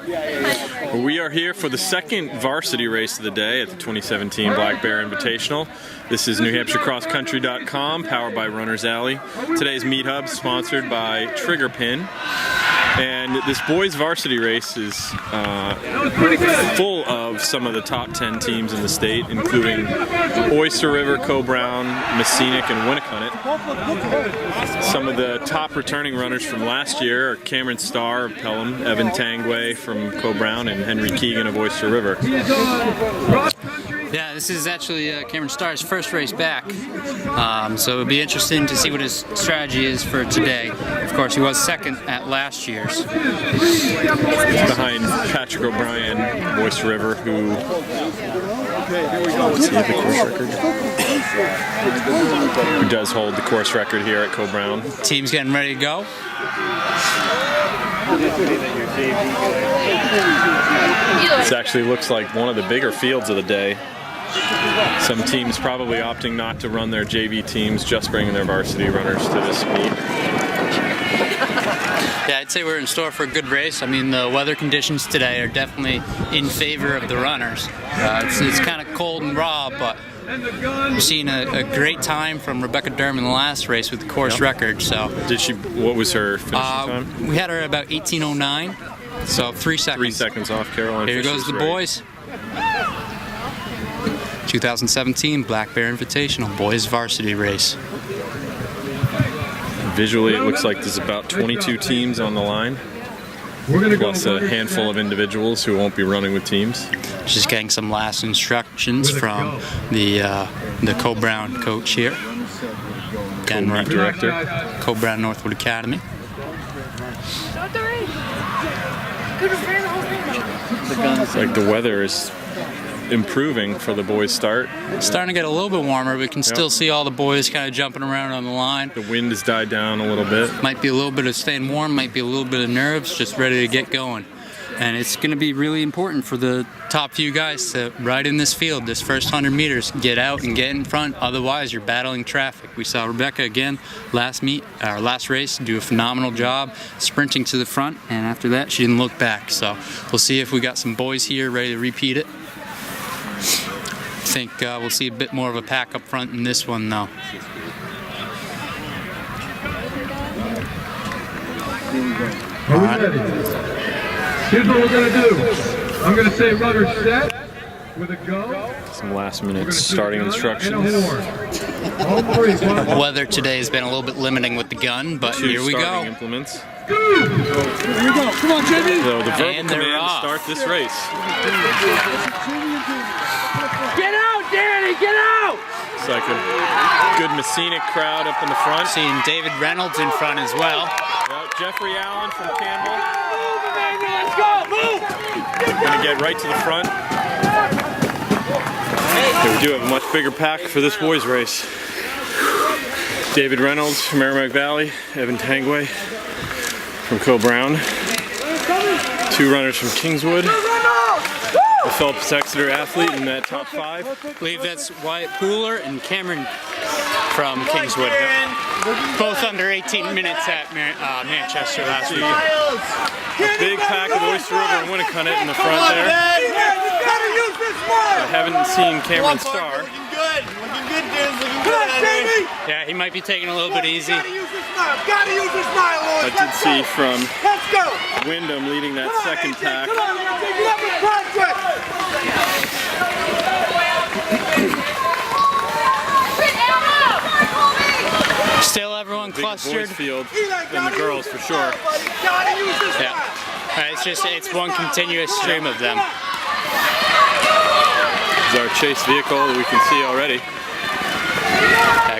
We are here for the second varsity race of the day at the 2017 Black Bear Invitational. This is NewHampshireCrossCountry.com, powered by Runner's Alley. Today's meet hub sponsored by Trigger Pin. And this boys varsity race is full of some of the top 10 teams in the state, including Oyster River, Co-Brown, Messinic, and Winnicott. Some of the top returning runners from last year are Cameron Starr of Pelham, Evan Tangway from Co-Brown, and Henry Keegan of Oyster River. Yeah, this is actually Cameron Starr's first race back, so it'll be interesting to see what his strategy is for today. Of course, he was second at last year's. Behind Patrick O'Brien, Oyster River, who does hold the course record here at Co-Brown. Team's getting ready to go. This actually looks like one of the bigger fields of the day. Some teams probably opting not to run their JV teams, just bringing their varsity runners to this meet. Yeah, I'd say we're in store for a good race. I mean, the weather conditions today are definitely in favor of the runners. It's kind of cold and raw, but we've seen a great time from Rebecca Durham in the last race with the course record. So, what was her finishing time? We had her at about 18:09, so 3 seconds. 3 seconds off Caroline. Here goes the boys. 2017 Black Bear Invitational boys varsity race. Visually, it looks like there's about 22 teams on the line, plus a handful of individuals who won't be running with teams. Just getting some last instructions from the Co-Brown coach here. Co-Meet director. Co-Brown Northwood Academy. It's like the weather is improving for the boys' start. It's starting to get a little bit warmer. We can still see all the boys kind of jumping around on the line. The wind has died down a little bit. Might be a little bit of staying warm, might be a little bit of nerves, just ready to get going. And it's going to be really important for the top few guys to ride in this field, this first 100 meters, get out and get in front, otherwise you're battling traffic. We saw Rebecca again last race do a phenomenal job sprinting to the front, and after that she didn't look back. So we'll see if we got some boys here ready to repeat it. I think we'll see a bit more of a pack up front in this one though. Are we ready? Here's what we're going to do. I'm going to say rubber set with a go. Some last minute starting instructions. Weather today has been a little bit limiting with the gun, but here we go. Implements. Here we go. Come on, Jimmy. So the verbal command to start this race. Get out, Danny! Get out! It's like a good Messinic crowd up in the front. Seeing David Reynolds in front as well. Yep, Jeffrey Allen from Campbell. Let's go! Move! Going to get right to the front. Okay, we do have a much bigger pack for this boys race. David Reynolds from Merrimack Valley, Evan Tangway from Co-Brown, 2 runners from Kingswood, a Phelps Exeter athlete in that top 5. I believe that's Wyatt Pooler and Cameron from Kingswood. Both under 18 minutes at Manchester last week. A big pack of Oyster River and Winnicott in the front there. I haven't seen Cameron Starr. Looking good, dude. Looking good. Yeah, he might be taking a little bit easy. Gotta use the smile. Gotta use the smile, Lord. I did see from Let's go. Wyndham leading that second pack. Come on, take it up in progress. Still everyone clustered. Boys field than the girls for sure. Yeah. It's one continuous stream of them. This is our chase vehicle that we can see already.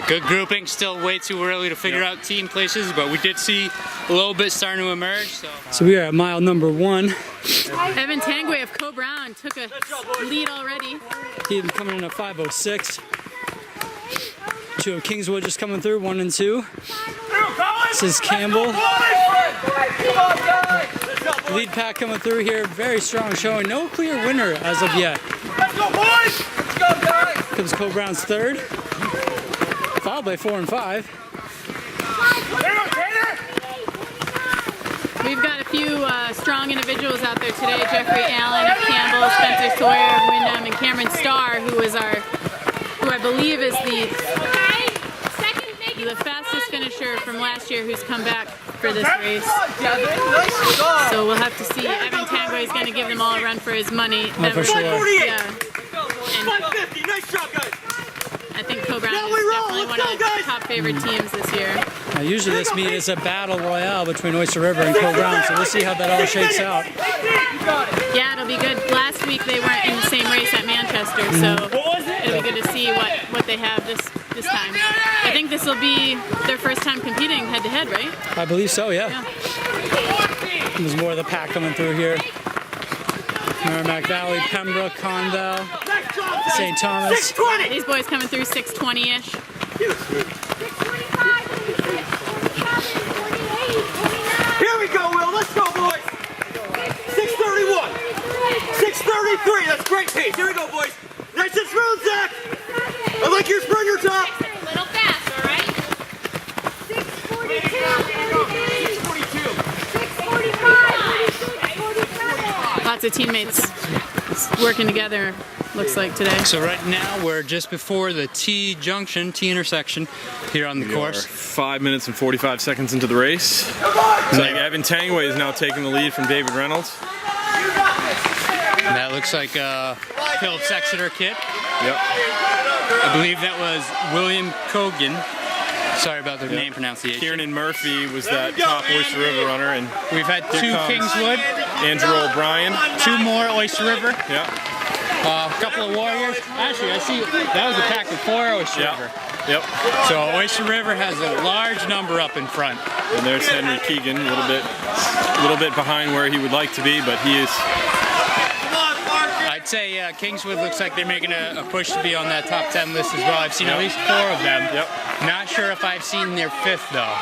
Good grouping, still way too early to figure out team places, but we did see a little bit starting to emerge. So we are at mile number 1. Evan Tangway of Co-Brown took a lead already. He's coming in at 5:06. 2 of Kingswood just coming through, 1 and 2. This is Campbell. Lead pack coming through here, very strong showing. No clear winner as of yet. Let's go, boys! Let's go, guys! Comes Co-Brown's 3rd, followed by 4 and 5. We've got a few strong individuals out there today. Jeffrey Allen of Campbell, Spencer Sawyer of Wyndham, and Cameron Starr, who I believe is the fastest finisher from last year, who's come back for this race. So we'll have to see. Evan Tanguay is going to give them all a run for his money. Oh, for sure. Yeah. 150. Nice job, guys. I think Co Brown is definitely one of the top favorite teams this year. Usually this meet is a battle royale between Oyster River and Co Brown, so we'll see how that all shakes out. Yeah, it'll be good. Last week they weren't in the same race at Manchester, so it'll be good to see what they have this time. I think this will be their first time competing head-to-head, right? I believe so, yeah. There's more of the pack coming through here. Merrimack Valley, Pembroke, Conval, St. Thomas. These boys coming through 6:20-ish. Here we go, Will. Let's go, boys. 6:31. 6:33. That's great pace. Here we go, boys. Nice and smooth, Zach. I like your sprinter top. A little fast, all right? 6:45. Lots of teammates working together, looks like today. So right now we're just before the T intersection here on the course. 5 minutes and 45 seconds into the race. It's like Evan Tanguay is now taking the lead from David Reynolds. That looks like a Phillips Exeter kid. Yep. I believe that was William Cogan. Sorry about the name pronunciation. Kieran Murphy was that top Oyster River runner, and We've had Here two comes Kingswood, Andrew O'Brien. two more Oyster River, Yeah. a couple of Warriors. Actually, I see that was a pack of 4 Oyster Yeah. River. Yep. So Oyster River has a large number up in front. And there's Henry Keegan, a little bit behind where he would like to be, but he is. I'd say Kingswood looks like they're making a push to be on that top 10 list as well. I've seen at least 4 of them. Yep. Not sure if I've seen their 5th though.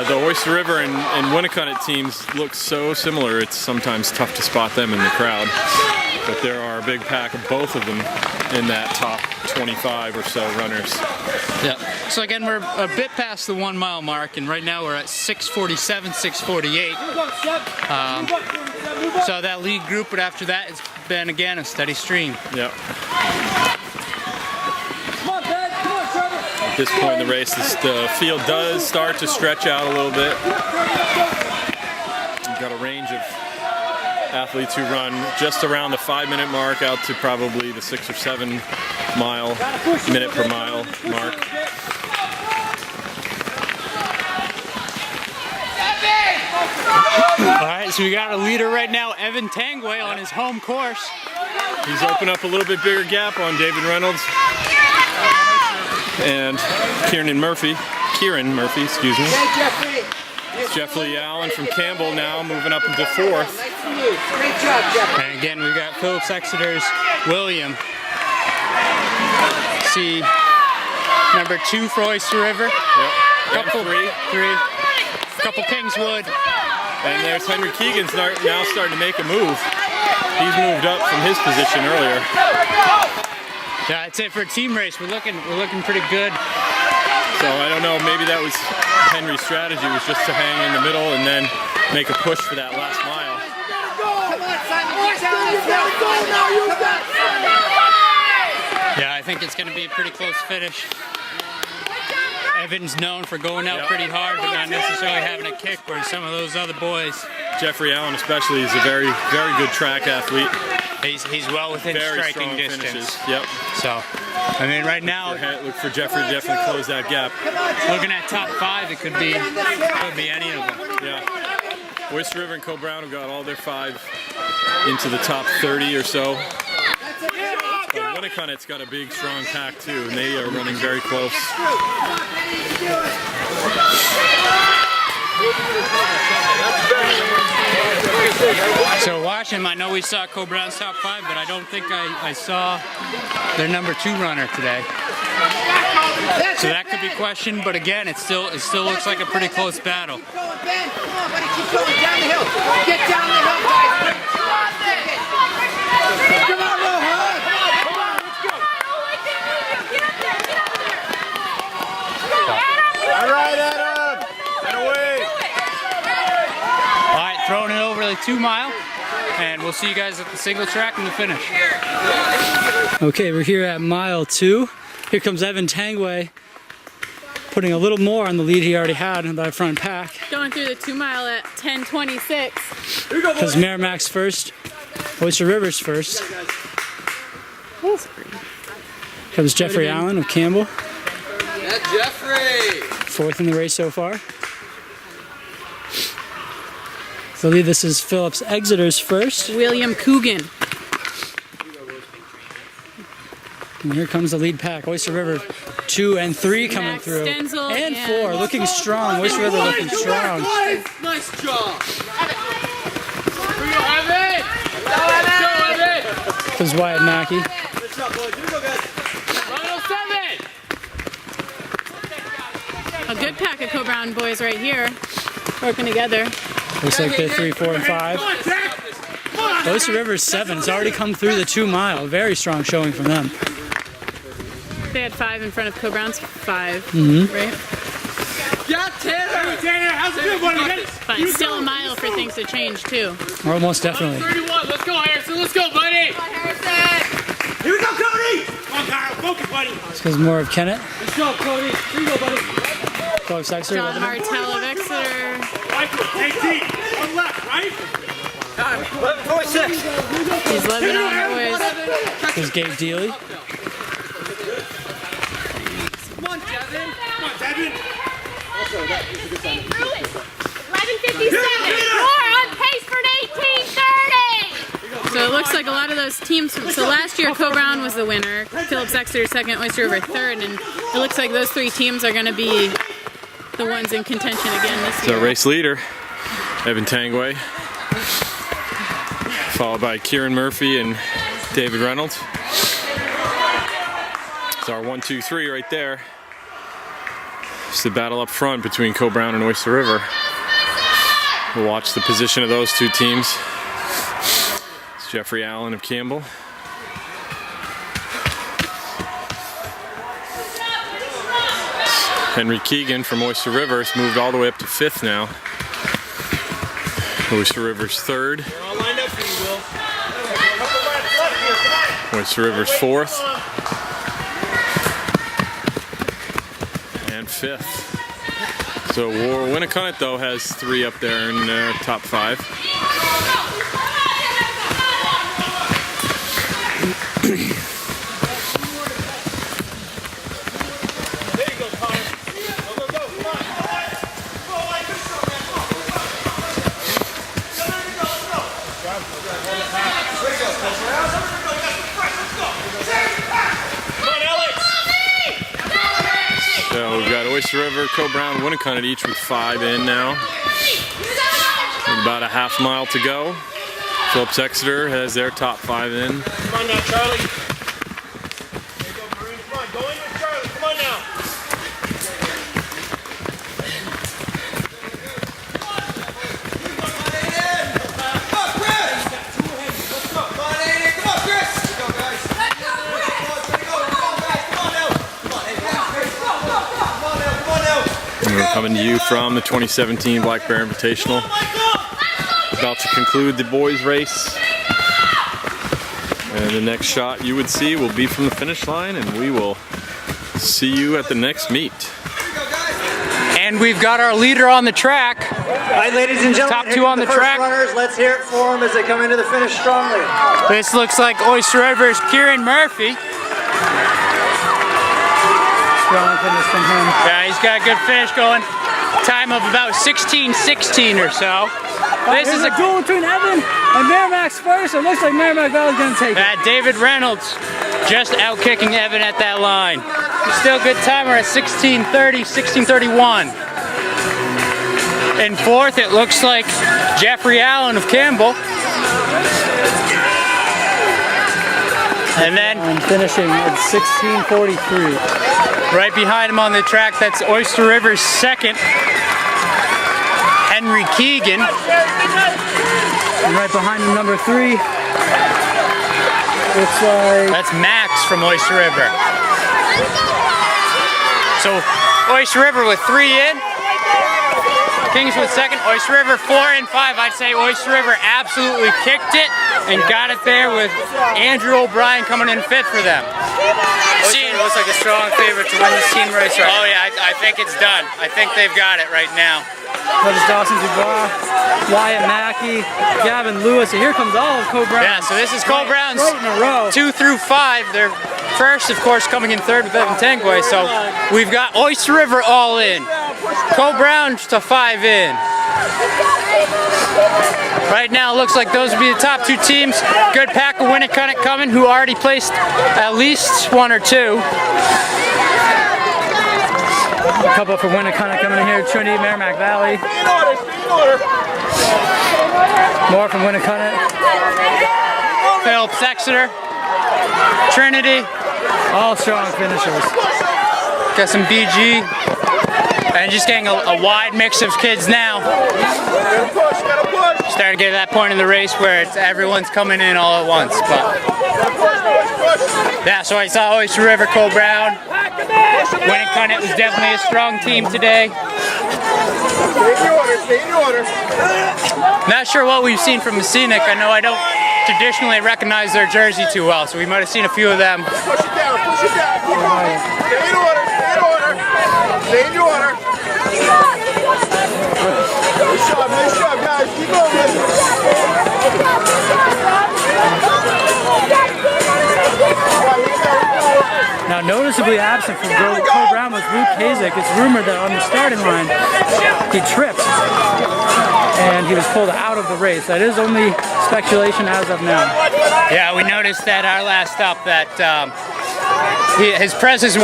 The Oyster River and Winnicott teams look so similar, it's sometimes tough to spot them in the crowd. But there are a big pack of both of them in that top 25 or so runners. Yeah. So again, we're a bit past the 1 mile mark, and right now we're at 6:47, 6:48. So that lead group, but after that, it's been again a steady stream. Yep. At this point in the race, the field does start to stretch out a little bit. You've got a range of athletes who run just around the 5-minute mark out to probably the 6 or 7 minute per mile mark. All right, so we got a leader right now, Evan Tanguay, on his home course. He's opened up a little bit bigger gap on David Reynolds and Kieran Murphy, excuse me. It's Jeffrey Allen from Campbell now moving up into 4th. And again, we've got Phillips Exeter's William. See, number 2 for Oyster River. Yep. Couple, three. Couple Kingswood. And there's Henry Keegan's now starting to make a move. He's moved up from his position earlier. Yeah, I'd say for a team race, we're looking pretty good. So I don't know, maybe that was Henry's strategy, was just to hang in the middle and then make a push for that last mile. Yeah, I think it's going to be a pretty close finish. Evan's known for going out pretty hard, but not necessarily having a kick, where some of those other boys. Jeffrey Allen especially is a very, very good track athlete. He's well within Very striking strong distance. finishes. Yep. So, I mean, right now, Look for Jeffrey to definitely close that gap. looking at top 5, it could be any of them. Yeah. Oyster River and Co Brown have got all their 5 into the top 30 or so. Winnicott's got a big, strong pack too, and they are running very close. So watching, I know we saw Co Brown's top 5, but I don't think I saw their number 2 runner today. So that could be questioned, but again, it still looks like a pretty close battle. Ben, come on, buddy, keep going down the hill. Get down the hill, guys. Come on, Rohan. Come on, let's go. All right, Adam. And away. going over the 2 mile, and we'll see you guys at the single track and the finish. Okay, we're here at mile 2. Here comes Evan Tangway, putting a little more on the lead he already had in that front pack. Going through the 2 mile at 10:26. Because Merrimack's first, Oyster River's first. Comes Jeffrey Allen of Campbell. Yeah, Jeffrey! 4th in the race so far. So I believe this is Phillips Exeter's first. William Coogan. And here comes the lead pack. Oyster River 2 and 3 coming Max through. Stenzel And 4 looking strong. Oyster River looking strong. Nice job! Comes Wyatt Mackey. Good job, boys. Here we go, guys. A good pack of Co-Brown boys right here, working together. Looks like they're 3, 4, and 5. Oyster River's 7. It's already come through the 2 mile. Very strong showing from them. They had 5 in front of Co-Brown's 5, right? Yeah, Tanner! Tanner, how's it going, buddy? But still a mile for things to change too. Almost definitely. 31, let's go, Harrison, let's go, buddy! Here we go, Cody! Come on, Kyle, focus, buddy! This goes more of Kennett. Let's go, Cody. Here you go, buddy. Phillips Exeter. John Martell of Exeter. One left, right? 11:46. These Lebanon boys. There's Gabe Dealey. Come on, Devin. Come on, Devin. 11:57. More on pace for an 18:30. So it looks like a lot of those teams. So last year Co-Brown was the winner, Phillips Exeter second, Oyster River third, and it looks like those 3 teams are going to be the ones in contention again this year. So race leader, Evan Tangway, followed by Kieran Murphy and David Reynolds. It's our 1, 2, 3 right there. It's the battle up front between Co-Brown and Oyster River. We'll watch the position of those 2 teams. It's Jeffrey Allen of Campbell. Henry Keegan from Oyster River has moved all the way up to 5th now. Oyster River's 3rd. All lined up for you, Will. Couple laps left here, come on. Oyster River's 4th. And 5th. So Winnicott though has 3 up there in top 5. So we've got Oyster River, Co-Brown, Winnicott each with 5 in now. With about a half mile to go. Phillips Exeter has their top 5 in. Come on now, Charlie. There you go, Marine. Come on, go in with Charlie. Come on now. And we're coming to you from the 2017 Black Bear Invitational. About to conclude the boys race. And the next shot you would see will be from the finish line, and we will see you at the next meet. And we've got our leader on the track. All right, ladies and gentlemen, Top 2 on the track. runners, let's hear it for them as they come into the finish strongly. This looks like Oyster River's Kieran Murphy. Strong finish from him. Yeah, he's got a good finish going. Time of about 16:16 or so. This is a duel between Evan and Merrimack's first. It looks like Merrimack Valley's going to take it. David Reynolds just out kicking Evan at that line. Still good timer at 16:30, 16:31. In 4th, it looks like Jeffrey Allen of Campbell. And then finishing at 16:43. right behind him on the track, that's Oyster River's 2nd, Henry Keegan. And right behind him, number 3. Looks like That's Max from Oyster River. So Oyster River with 3 in. Kingswood second, Oyster River 4 and 5. I'd say Oyster River absolutely kicked it and got it there with Andrew O'Brien coming in 5th for them. It looks like a strong favorite to win this team race right now. Oh yeah, I think it's done. I think they've got it right now. That is Dawson Dubois, Wyatt Mackey, Gavin Lewis, and here comes all of Co-Brown. Yeah, so this is Co-Brown's right in a row. 2 through 5. They're first, of course, coming in 3rd with Evan Tangway. So we've got Oyster River all in. Co-Brown to 5 in. Right now, it looks like those would be the top 2 teams. Good pack of Winnicott coming, who already placed at least 1 or 2. A couple for Winnicott coming in here, Trinity, Merrimack Valley. More from Winnicott. Phillips, Exeter, Trinity. All strong finishers. Got some BG. And just getting a wide mix of kids now. Starting to get to that point in the race where everyone's coming in all at once. But yeah, so I saw Oyster River, Co-Brown. Winnicott was definitely a strong team today. Not sure what we've seen from Messinic. I know I don't traditionally recognize their jersey too well, so we might have seen a few of them. Push it down, push it down. Keep going. Stay in order, stay in order. Stay in your order. Nice job, guys. Keep going with it. Now noticeably absent from Co-Brown was Luke Kazak. It's rumored that on the starting line he tripped and he was pulled out of the race. That is only speculation as of now. Yeah, we noticed that our last stop that his presence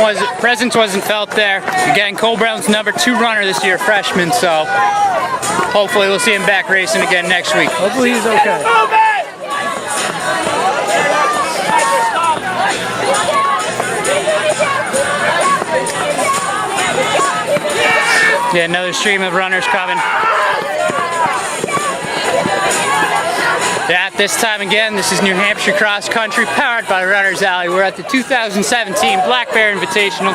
wasn't felt there. Again, Co-Brown's number 2 runner this year, freshman, so hopefully we'll see him back racing again next week. Hopefully he's okay. Yeah, another stream of runners coming. Yeah, this time again, this is New Hampshire Cross Country, powered by Runners Alley. We're at the 2017 Black Bear Invitational.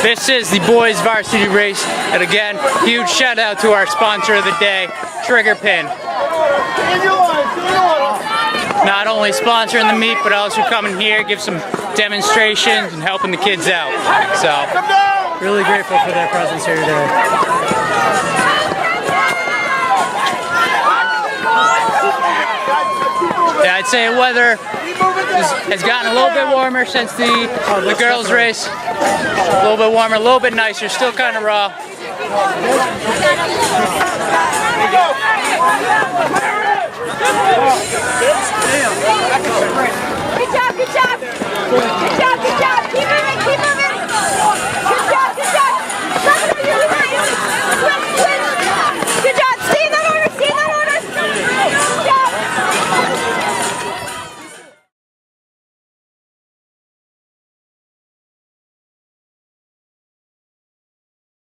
This is the boys varsity race. And again, huge shout out to our sponsor of the day, Trigger Pin. Not only sponsoring the meet, but also coming here, give some demonstrations and helping the kids out. So, really grateful for their presence here today. Yeah, I'd say weather has gotten a little bit warmer since the girls' race. A little bit warmer, a little bit nicer, still kind of raw.